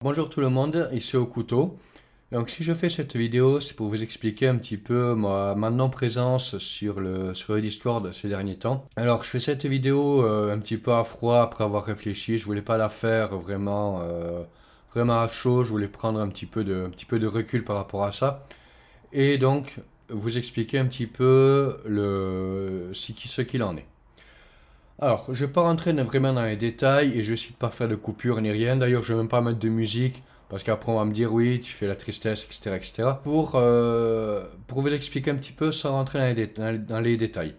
Bonjour tout le monde, ici au couteau. Donc si je fais cette vidéo, c'est pour vous expliquer un petit peu ma non-présence sur le Discord ces derniers temps. Alors je fais cette vidéo un petit peu à froid après avoir réfléchi. Je voulais pas la faire vraiment à chaud. Je voulais prendre un petit peu de recul par rapport à ça. Et donc vous expliquer un petit peu ce qu'il en est. Alors, je ne vais pas rentrer vraiment dans les détails et je ne vais pas faire de coupure ni rien. D'ailleurs, je ne vais même pas mettre de musique parce qu'après on va me dire oui, tu fais la tristesse, etc. etc. Pour vous expliquer un petit peu sans rentrer dans les détails.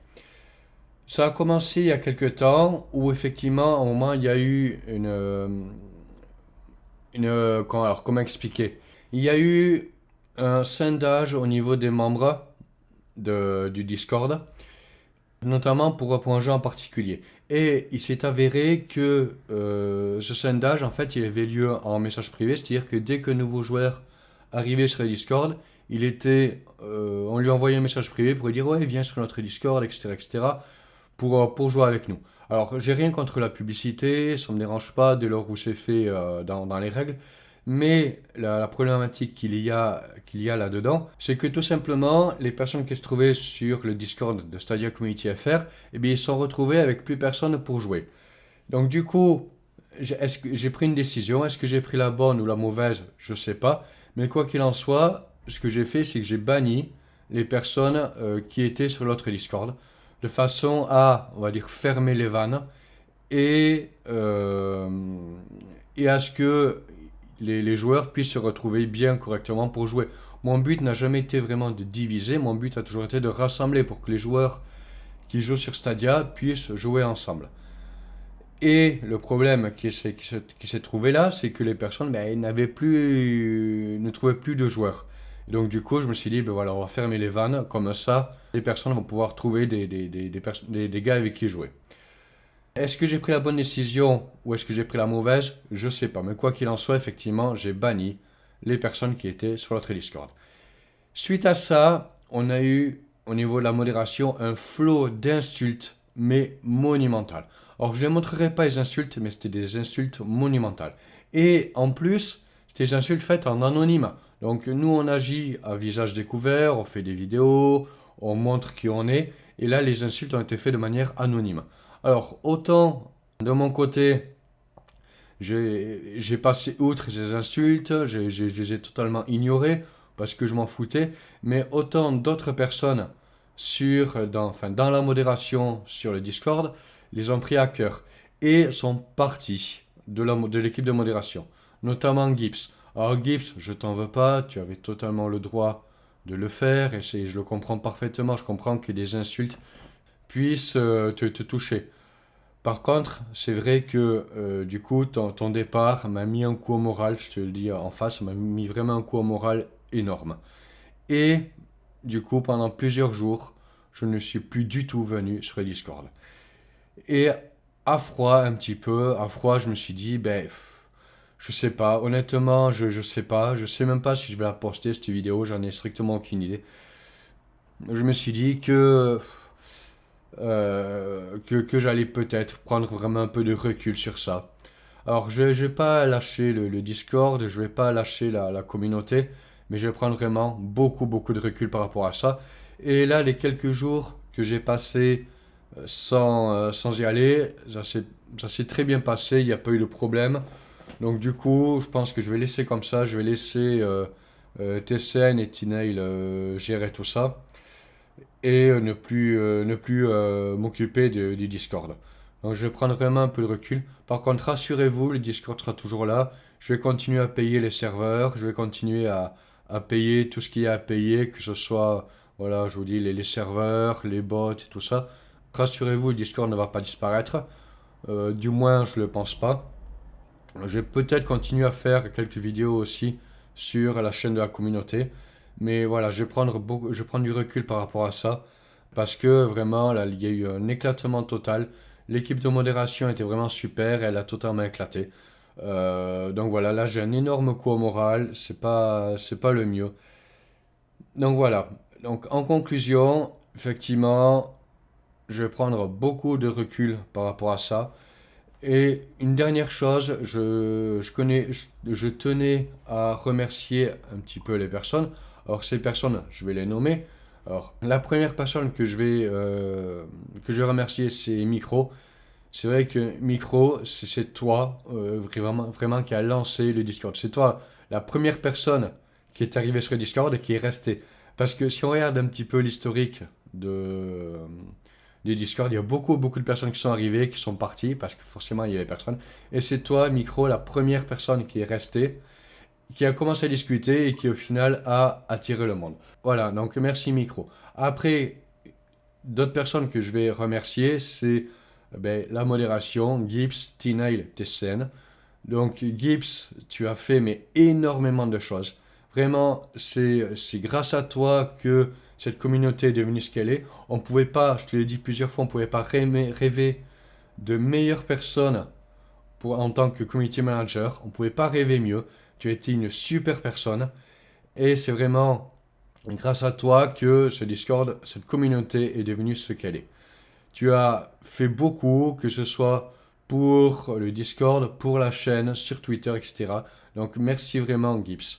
Ça a commencé il y a quelques temps où effectivement, à un moment, il y a eu comment expliquer? Il y a eu un scindage au niveau des membres du Discord, notamment pour un jeu en particulier. Et il s'est avéré que ce sondage, en fait, il avait lieu en message privé, c'est-à-dire que dès qu'un nouveau joueur arrivait sur le Discord, on lui envoyait un message privé pour lui dire ouais, viens sur notre Discord, etc., etc., pour jouer avec nous. Alors, j'ai rien contre la publicité, ça me dérange pas dès lors où c'est fait dans les règles, mais la problématique qu'il y a là-dedans, c'est que tout simplement, les personnes qui se trouvaient sur le Discord de Stadia Community FR, eh bien, ils se sont retrouvés avec plus personne pour jouer. Donc du coup, est-ce que j'ai pris une décision? Est-ce que j'ai pris la bonne ou la mauvaise? Je ne sais pas. Mais quoi qu'il en soit, ce que j'ai fait, c'est que j'ai banni les personnes qui étaient sur l'autre Discord, de façon à, on va dire, fermer les vannes et, euh, et à ce que les joueurs puissent se retrouver bien correctement pour jouer. Mon but n'a jamais été vraiment de diviser, mon but a toujours été de rassembler pour que les joueurs qui jouent sur Stadia puissent jouer ensemble. Et le problème qui s'est trouvé là, c'est que les personnes ne trouvaient plus de joueurs. Et donc du coup, je me suis dit, ben voilà, on va fermer les vannes, comme ça, les personnes vont pouvoir trouver des gars avec qui jouer. Est-ce que j'ai pris la bonne décision ou est-ce que j'ai pris la mauvaise? Je sais pas. Mais quoi qu'il en soit, effectivement, j'ai banni les personnes qui étaient sur notre Discord. Suite à ça, on a eu au niveau de la modération un flot d'insultes, mais monumental. Alors je ne montrerai pas les insultes, mais c'était des insultes monumentales. Et en plus, c'était des insultes faites en anonymat. Donc nous, on agit à visage découvert, on fait des vidéos, on montre qui on est. Et là, les insultes ont été faites de manière anonyme. Alors, autant de mon côté, j'ai passé outre ces insultes, je les ai totalement ignorées parce que je m'en foutais, mais autant d'autres personnes dans la modération sur le Discord les ont pris à cœur et sont partis de l'équipe de modération, notamment Gibbs. Alors Gibbs, je t'en veux pas, tu avais totalement le droit de le faire et je le comprends parfaitement, je comprends que des insultes puissent te toucher. Par contre, c'est vrai que du coup, ton départ m'a mis un coup au moral, je te le dis en face, m'a mis vraiment un coup au moral énorme. Et du coup, pendant plusieurs jours, je ne suis plus du tout venu sur le Discord. Et à froid, un petit peu, à froid, je me suis dit, ben, je sais pas, honnêtement, je sais pas, je sais même pas si je vais la poster cette vidéo, j'en ai strictement aucune idée. Je me suis dit que j'allais peut-être prendre vraiment un peu de recul sur ça. Alors, je ne vais pas lâcher le Discord, je ne vais pas lâcher la communauté, mais je vais prendre vraiment beaucoup, beaucoup de recul par rapport à ça. Et là, les quelques jours que j'ai passés sans y aller, ça s'est très bien passé, il n'y a pas eu de problème. Donc, du coup, je pense que je vais laisser comme ça, je vais laisser TCN et Tinail gérer tout ça et ne plus m'occuper du Discord. Donc je vais prendre vraiment un peu de recul. Par contre, rassurez-vous, le Discord sera toujours là. Je vais continuer à payer les serveurs, je vais continuer à payer tout ce qu'il y a à payer, que ce soit, voilà, je vous dis, les serveurs, les bots et tout ça. Rassurez-vous, le Discord ne va pas disparaître. Du moins, je ne le pense pas. Je vais peut-être continuer à faire quelques vidéos aussi sur la chaîne de la communauté. Mais voilà, je vais prendre du recul par rapport à ça. Parce que vraiment, là, il y a eu un éclatement total. L'équipe de modération était vraiment super, elle a totalement éclaté. Donc voilà, là j'ai un énorme coup au moral, c'est pas le mieux. Donc voilà, donc en conclusion, effectivement, je vais prendre beaucoup de recul par rapport à ça. Et une dernière chose, je tenais à remercier un petit peu les personnes. Alors ces personnes, je vais les nommer. Alors la première personne que je vais remercier, c'est Micro. C'est vrai que Micro, c'est toi vraiment qui a lancé le Discord. C'est toi la première personne qui est arrivée sur le Discord et qui est restée. Parce que si on regarde un petit peu l'historique du Discord, il y a beaucoup de personnes qui sont arrivées, qui sont parties, parce que forcément il y avait personne. Et c'est toi, Micro, la première personne qui est restée, qui a commencé à discuter et qui au final a attiré le monde. Voilà, donc merci Micro. Après, d'autres personnes que je vais remercier, c'est la modération, Gibbs, T-Nail, Tessen. Donc Gibbs, tu as fait mais énormément de choses. Vraiment, c'est grâce à toi que cette communauté est devenue ce qu'elle est. On pouvait pas, je te l'ai dit plusieurs fois, on pouvait pas rêver de meilleures personnes en tant que community manager. On pouvait pas rêver mieux. Tu as été une super personne. Et c'est vraiment grâce à toi que ce Discord, cette communauté est devenue ce qu'elle est. Tu as fait beaucoup, que ce soit pour le Discord, pour la chaîne, sur Twitter, etc. Donc merci vraiment Gibbs.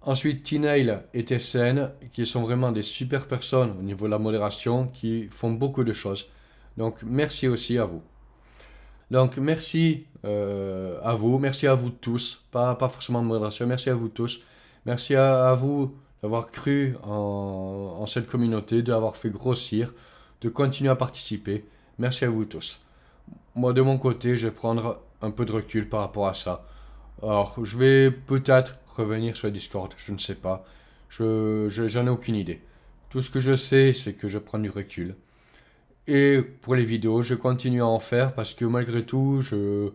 Ensuite, T-Nail et TSN, qui sont vraiment des super personnes au niveau de la modération, qui font beaucoup de choses. Donc merci aussi à vous. Donc merci merci à vous tous, pas forcément de modération, merci à vous tous. Merci à vous d'avoir cru en cette communauté, de l'avoir fait grossir, de continuer à participer. Merci à vous tous. Moi de mon côté, je vais prendre un peu de recul par rapport à ça. Alors, je vais peut-être revenir sur le Discord, je ne sais pas. J'en ai aucune idée. Tout ce que je sais, c'est que je prends du recul. Et pour les vidéos, je continue à en faire parce que malgré tout, je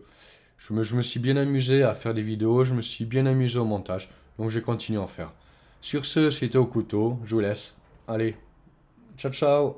me suis bien amusé à faire des vidéos, je me suis bien amusé au montage. Donc je continue à en faire. Sur ce, c'était au couteau, je vous laisse. Allez, ciao ciao!